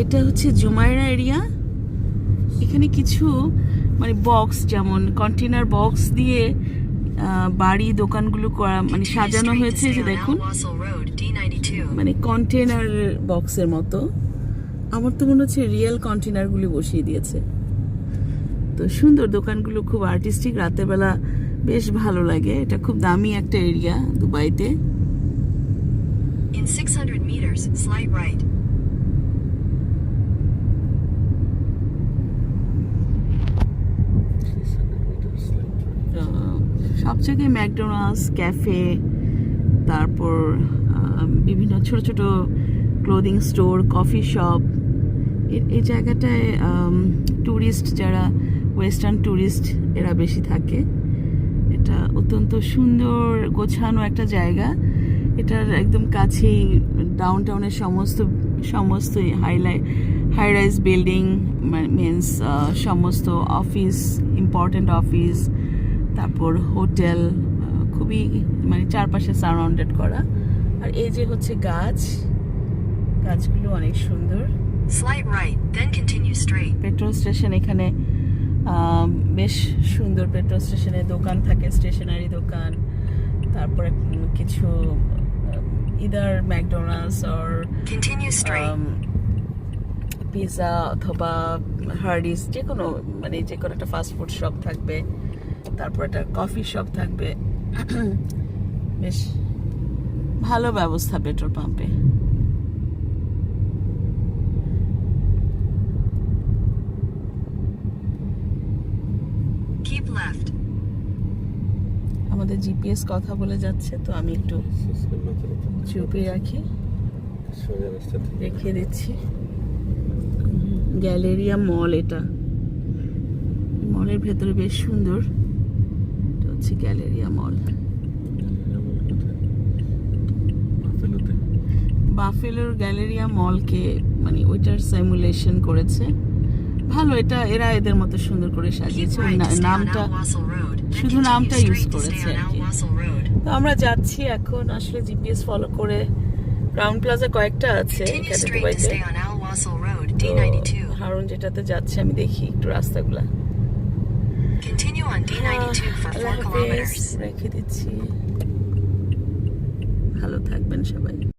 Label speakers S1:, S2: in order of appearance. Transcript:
S1: এটা হচ্ছে জুমাইরা এরিয়া। এখানে কিছু মানে বক্স, যেমন কন্টেনার বক্স দিয়ে বাড়ি দোকানগুলো করা মানে সাজানো হয়েছে, যে দেখুন মানে কন্টেনার বক্সের মতো। আমার তো মনে হচ্ছে রিয়েল কন্টেনারগুলো বসিয়ে দিয়েছে। তো সুন্দর দোকানগুলো, খুব আর্টিস্টিক, রাতের বেলা বেশ ভালো লাগে। এটা খুব দামি একটা এরিয়া দুবাইতে।
S2: In 600 meters, slight right.
S1: সব জায়গায় ম্যাকডোনাল্ডস, ক্যাফে, তারপর বিভিন্ন ছোট ছোট ক্লোদিং স্টোর, কফি শপ। এই জায়গাটায় ট্যুরিস্ট, যারা ওয়েস্টার্ন ট্যুরিস্ট, এরা বেশি থাকে। এটা অত্যন্ত সুন্দর গোছানো একটা জায়গা। এটার একদম কাছেই ডাউনটাউনের সমস্ত হাই রাইজ বিল্ডিং, মিনস সমস্ত অফিস, ইম্পর্টেন্ট অফিস, তারপর হোটেল, খুবই মানে চারপাশে সারাউন্ডেড করা। আর এই যে হচ্ছে গাছগুলো অনেক সুন্দর।
S2: Slight right, then continue straight.
S1: Petrol station এখানে বেশ সুন্দর। পেট্রোল স্টেশনে দোকান থাকে, স্টেশনারি দোকান, তারপরে কিছু either McDonald's or
S2: Continue straight.
S1: Pizza অথবা হার্ডিস, যে কোনো একটা ফাস্ট ফুড শপ থাকবে, তারপর একটা কফি শপ থাকবে। বেশ ভালো ব্যবস্থা পেট্রোল পাম্পে।
S2: Keep left.
S1: আমাদের জিপিএস কথা বলে যাচ্ছে, তো আমি একটু চুপে রেখে দিচ্ছি। গ্যালেরিয়া মল, এটা মলের ভেতরে বেশ সুন্দর। এটা হচ্ছে গ্যালেরিয়া মল, বাফেলোর গ্যালেরিয়া মলকে মানে ওইটার সিমুলেশন করেছে। ভালো, এটা এরা এদের মতো সুন্দর করে সাজিয়েছে। নামটা, শুধু নামটা ইউজ করেছে আর কি। তো আমরা যাচ্ছি এখন আসলে জিপিএস ফলো করে। ক্রাউন প্লাজা কয়েকটা আছে এখানে দুবাইতে। হারুন যেটাতে যাচ্ছে, আমি দেখি একটু রাস্তাগুলা। রেখে দিচ্ছি। ভালো থাকবেন সবাই।